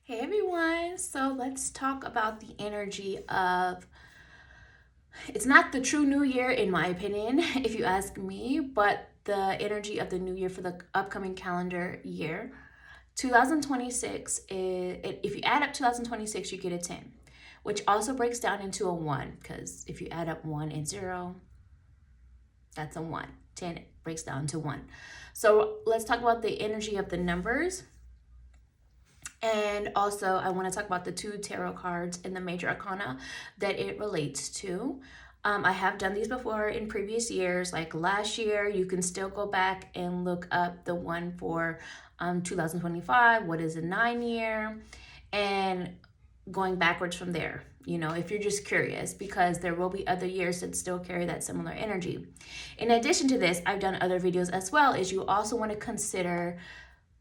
Hey everyone, so let's talk about the energy of, it's not the true new year in my opinion, if you ask me, but the energy of the new year for the upcoming calendar year. 2026, if you add up 2026, you get a 10, which also breaks down into a 1, because if you add up 1 and 0, that's a 1. 10 breaks down to 1. So let's talk about the energy of the numbers. And also, I want to talk about the two tarot cards in the major arcana that it relates to. I have done these before in previous years, like last year. You can still go back and look up the one for 2025. What is a 9 year? And going backwards from there, if you're just curious, because there will be other years that still carry that similar energy. In addition to this, I've done other videos as well, is you also want to consider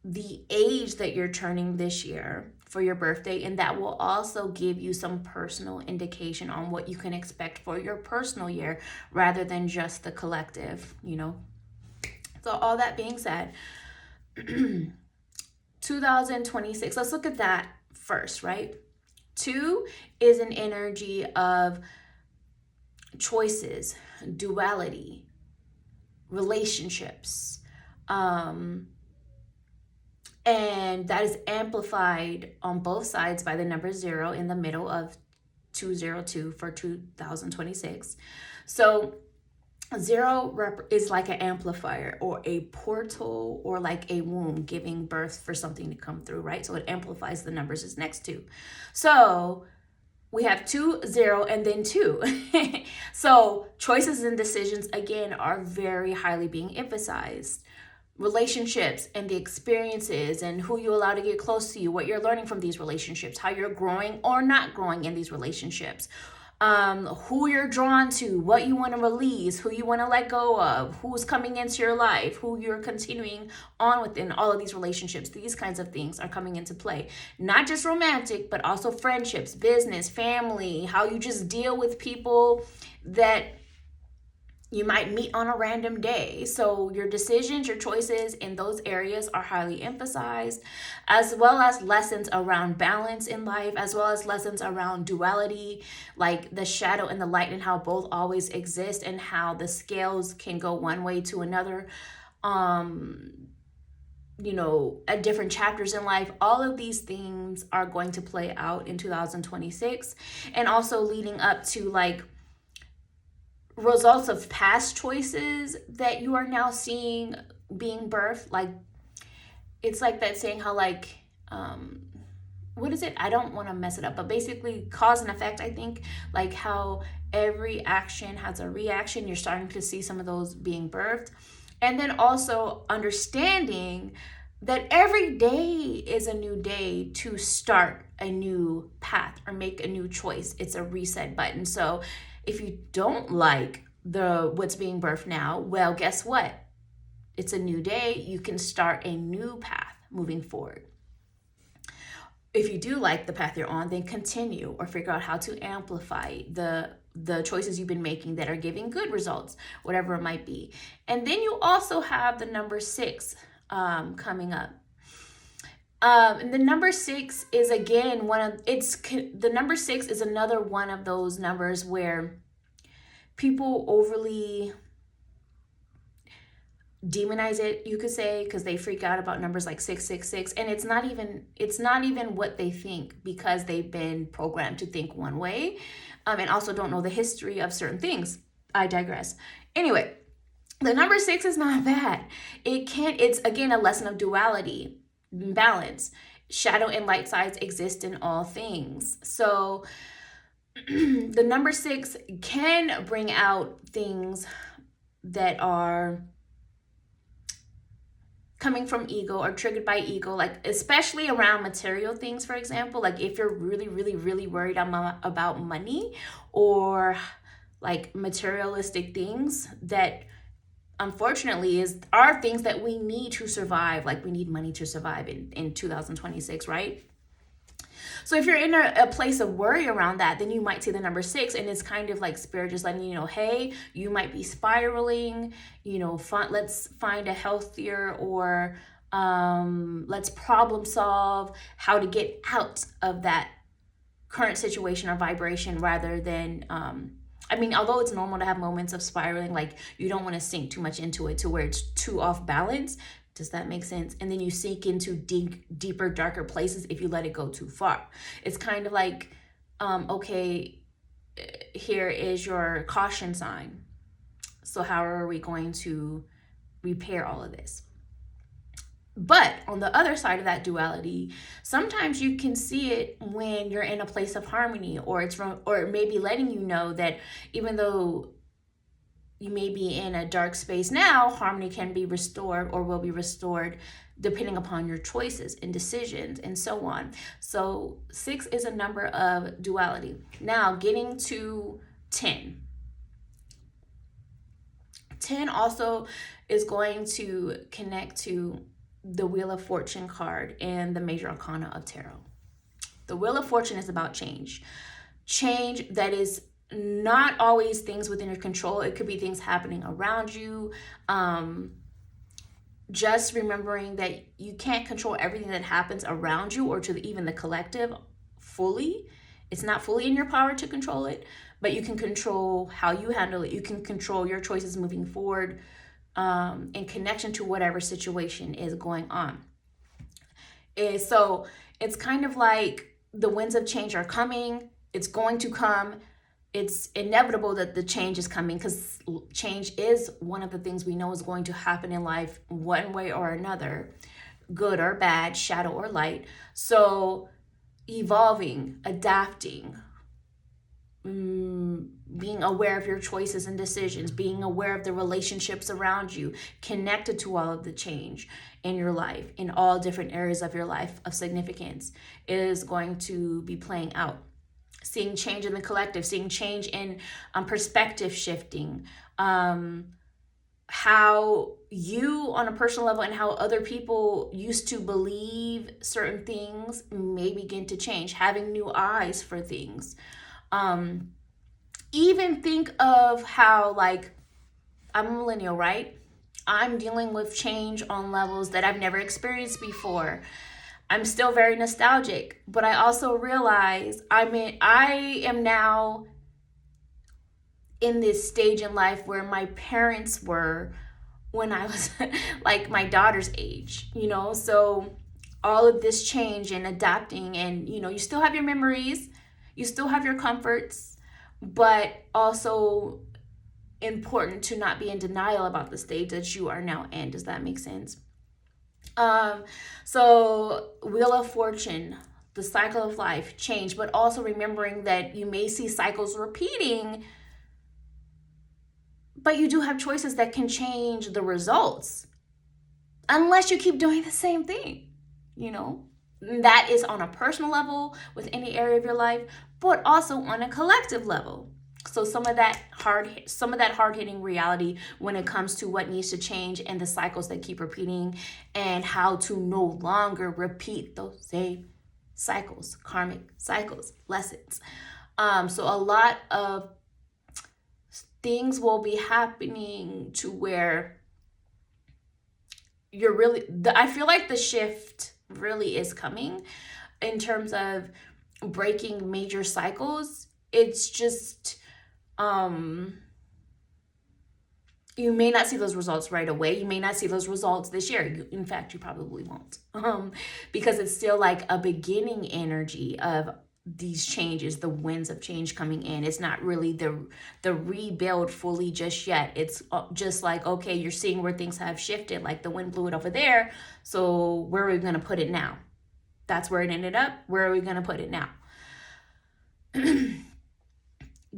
the age that you're turning this year for your birthday, and that will also give you some personal indication on what you can expect for your personal year rather than just the collective. So all that being said, 2026, let's look at that first, right? 2 is an energy of choices, duality, relationships, and that is amplified on both sides by the number 0 in the middle of 202 for 2026. So 0 is like an amplifier or a portal or like a womb giving birth for something to come through, right? So it amplifies the numbers it's next to. So we have 2, 0, and then 2. So choices and decisions, again, are very highly being emphasized. Relationships and the experiences and who you allow to get close to you, what you're learning from these relationships, how you're growing or not growing in these relationships, who you're drawn to, what you want to release, who you want to let go of, who's coming into your life, who you're continuing on within all of these relationships. These kinds of things are coming into play. Not just romantic, but also friendships, business, family, how you just deal with people that you might meet on a random day. So your decisions, your choices in those areas are highly emphasized, as well as lessons around balance in life, as well as lessons around duality, like the shadow and the light, and how both always exist and how the scales can go one way to another. At different chapters in life. All of these things are going to play out in 2026, and also leading up to like results of past choices that you are now seeing being birthed. Like, it's like that saying how like what is it? I don't want to mess it up, but basically cause and effect, I think, like how every action has a reaction. You're starting to see some of those being birthed. And then also understanding that every day is a new day to start a new path or make a new choice. It's a reset button. So if you don't like what's being birthed now, well, guess what? It's a new day. You can start a new path moving forward. If you do like the path you're on, then continue or figure out how to amplify the choices you've been making that are giving good results, whatever it might be. And then you also have the number 6 coming up. And the number 6 is again the number 6 is another one of those numbers where people overly demonize it, you could say, because they freak out about numbers like 666, and it's not even what they think, because they've been programmed to think one way, and also don't know the history of certain things. I digress. Anyway, the number 6 is not bad. It's again a lesson of duality, balance. Shadow and light sides exist in all things. So the number 6 can bring out things that are coming from ego or triggered by ego, like especially around material things. For example, like if you're really, really, really worried about money or like materialistic things that unfortunately are things that we need to survive. Like we need money to survive in 2026, right? So if you're in a place of worry around that, then you might see the number 6, and it's kind of like spirit just letting you know, hey, you might be spiraling, let's find a healthier or Let's problem solve how to get out of that current situation or vibration, rather than although it's normal to have moments of spiraling, like you don't want to sink too much into it to where it's too off balance. Does that make sense? And then you sink into deeper, darker places if you let it go too far. It's kind of like, okay, here is your caution sign. So how are we going to repair all of this? But on the other side of that duality, sometimes you can see it when you're in a place of harmony, or or maybe letting you know that even though you may be in a dark space now, harmony can be restored or will be restored depending upon your choices and decisions and so on. So 6 is a number of duality. Now getting to 10. 10 also is going to connect to the Wheel of Fortune card and the Major Arcana of Tarot. The Wheel of Fortune is about change. Change that is not always things within your control. It could be things happening around you. Just remembering that you can't control everything that happens around you or to even the collective fully. It's not fully in your power to control it, but you can control how you handle it. You can control your choices moving forward, in connection to whatever situation is going on. So it's kind of like the winds of change are coming. It's going to come. It's inevitable that the change is coming, because change is one of the things we know is going to happen in life one way or another, good or bad, shadow or light. So evolving, adapting, being aware of your choices and decisions, being aware of the relationships around you, connected to all of the change in your life, in all different areas of your life of significance, is going to be playing out. Seeing change in the collective, seeing change in perspective shifting, how you on a personal level and how other people used to believe certain things may begin to change, having new eyes for things. Even think of how, like, I'm a millennial, right? I'm dealing with change on levels that I've never experienced before. I'm still very nostalgic, but I also realize I am now in this stage in life where my parents were when I was like my daughter's age, so all of this change and adapting, and you still have your memories, you still have your comforts, but also important to not be in denial about the stage that you are now in. Does that make sense? So Wheel of Fortune, the cycle of life, change, but also remembering that you may see cycles repeating, but you do have choices that can change the results unless you keep doing the same thing, That is on a personal level with any area of your life, but also on a collective level. So some of that hard-hitting reality when it comes to what needs to change and the cycles that keep repeating, and how to no longer repeat those same cycles, karmic cycles, lessons. So a lot of things will be happening to where I feel like the shift really is coming in terms of breaking major cycles. It's just, you may not see those results right away. You may not see those results this year. In fact, you probably won't, because it's still like a beginning energy of these changes, the winds of change coming in. It's not really the rebuild fully just yet. It's just like, okay, you're seeing where things have shifted, like the wind blew it over there. So where are we going to put it now? That's where it ended up. Where are we going to put it now?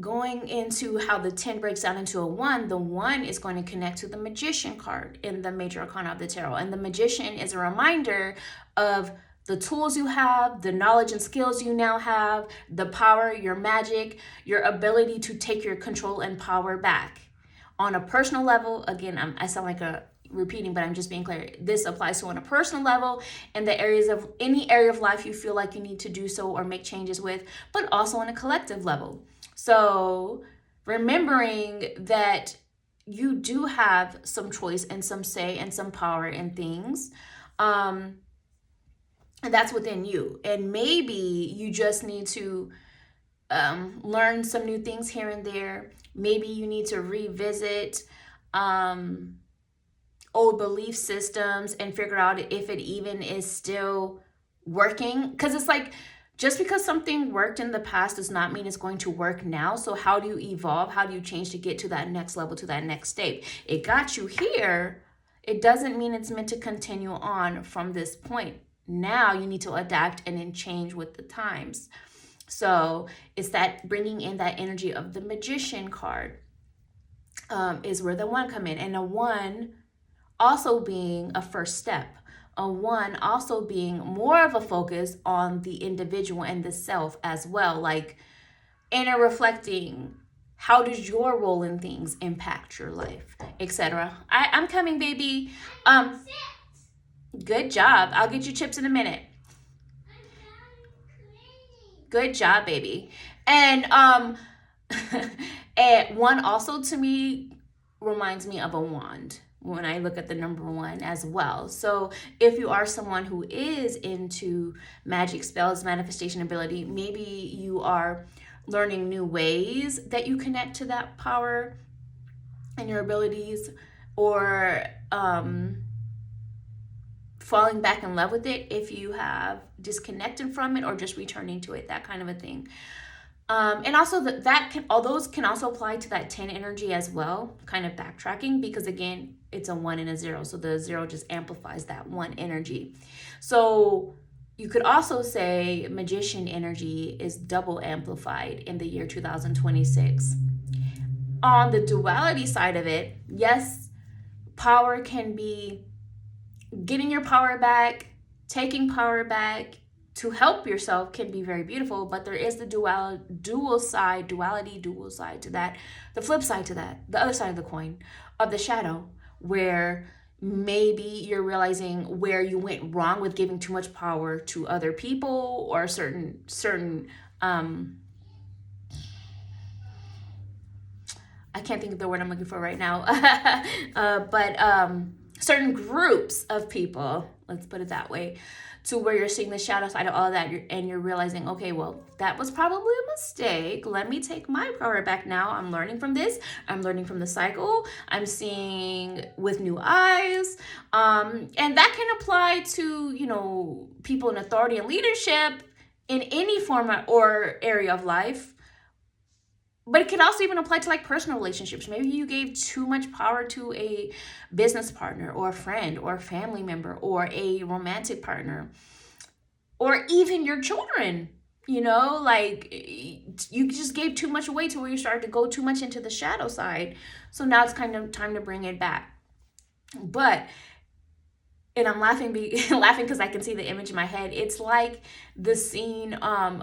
Going into how the 10 breaks down into a 1, the 1 is going to connect to the Magician card in the Major Arcana of the Tarot. And the Magician is a reminder of the tools you have, the knowledge and skills you now have, the power, your magic, your ability to take your control and power back. On a personal level, again, I sound like a repeating, but I'm just being clear. This applies to on a personal level in the areas of any area of life you feel like you need to do so or make changes with, but also on a collective level. So remembering that you do have some choice and some say and some power in things. And that's within you. And maybe you just need to learn some new things here and there. Maybe you need to revisit old belief systems and figure out if it even is still working. Because it's like, just because something worked in the past does not mean it's going to work now. So how do you evolve? How do you change to get to that next level, to that next state? It got you here. It doesn't mean it's meant to continue on from this point. Now you need to adapt and then change with the times. So it's that bringing in that energy of the Magician card is where the 1 come in. And a 1 also being a first step. A 1 also being more of a focus on the individual and the self as well. Like inner reflecting. How does your role in things impact your life, etc. I'm coming, baby. Good job. I'll get you chips in a minute. Good job, baby. And and 1 also to me reminds me of a wand when I look at the number 1 as well. So if you are someone who is into magic, spells, manifestation ability, maybe you are learning new ways that you connect to that power and your abilities, or falling back in love with it if you have disconnected from it, or just returning to it, that kind of a thing. And also all those can also apply to that 10 energy as well, kind of backtracking, because again, it's a 1 and a 0. So the 0 just amplifies that 1 energy. So you could also say Magician energy is double amplified in the year 2026. On the duality side of it, yes, power can be getting your power back, taking power back to help yourself can be very beautiful, but there is the dual side to that, the flip side to that, the other side of the coin of the shadow, where maybe you're realizing where you went wrong with giving too much power to other people, or certain I can't think of the word I'm looking for right now, but certain groups of people, let's put it that way, to where you're seeing the shadow side of all of that, and you're realizing, okay, well, that was probably a mistake. Let me take my power back now. I'm learning from this. I'm learning from the cycle. I'm seeing with new eyes. And that can apply to, people in authority and leadership in any form or area of life. But it can also even apply to like personal relationships. Maybe you gave too much power to a business partner, or a friend, or a family member, or a romantic partner, or even your children. Like you just gave too much away to where you started to go too much into the shadow side. So now it's kind of time to bring it back. And I'm laughing because I can see the image in my head. It's like the scene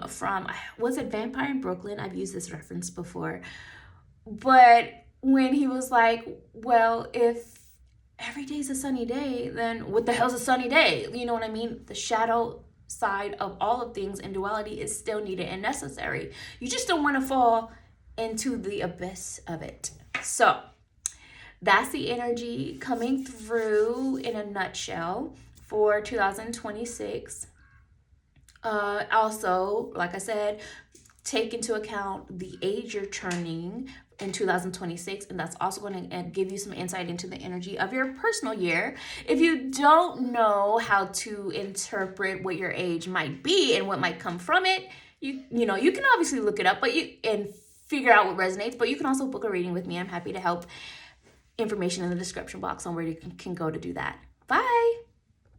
from, was it Vampire in Brooklyn? I've used this reference before. But when he was like, well, if every day's a sunny day, then what the hell's a sunny day? You know what I mean? The shadow side of all of things in duality is still needed and necessary. You just don't want to fall into the abyss of it. So that's the energy coming through in a nutshell for 2026. Also, like I said, take into account the age you're turning in 2026, and that's also going to give you some insight into the energy of your personal year. If you don't know how to interpret what your age might be and what might come from it, you can obviously look it up, and figure out what resonates, but you can also book a reading with me. I'm happy to help. Information in the description box on where you can go to do that. Bye.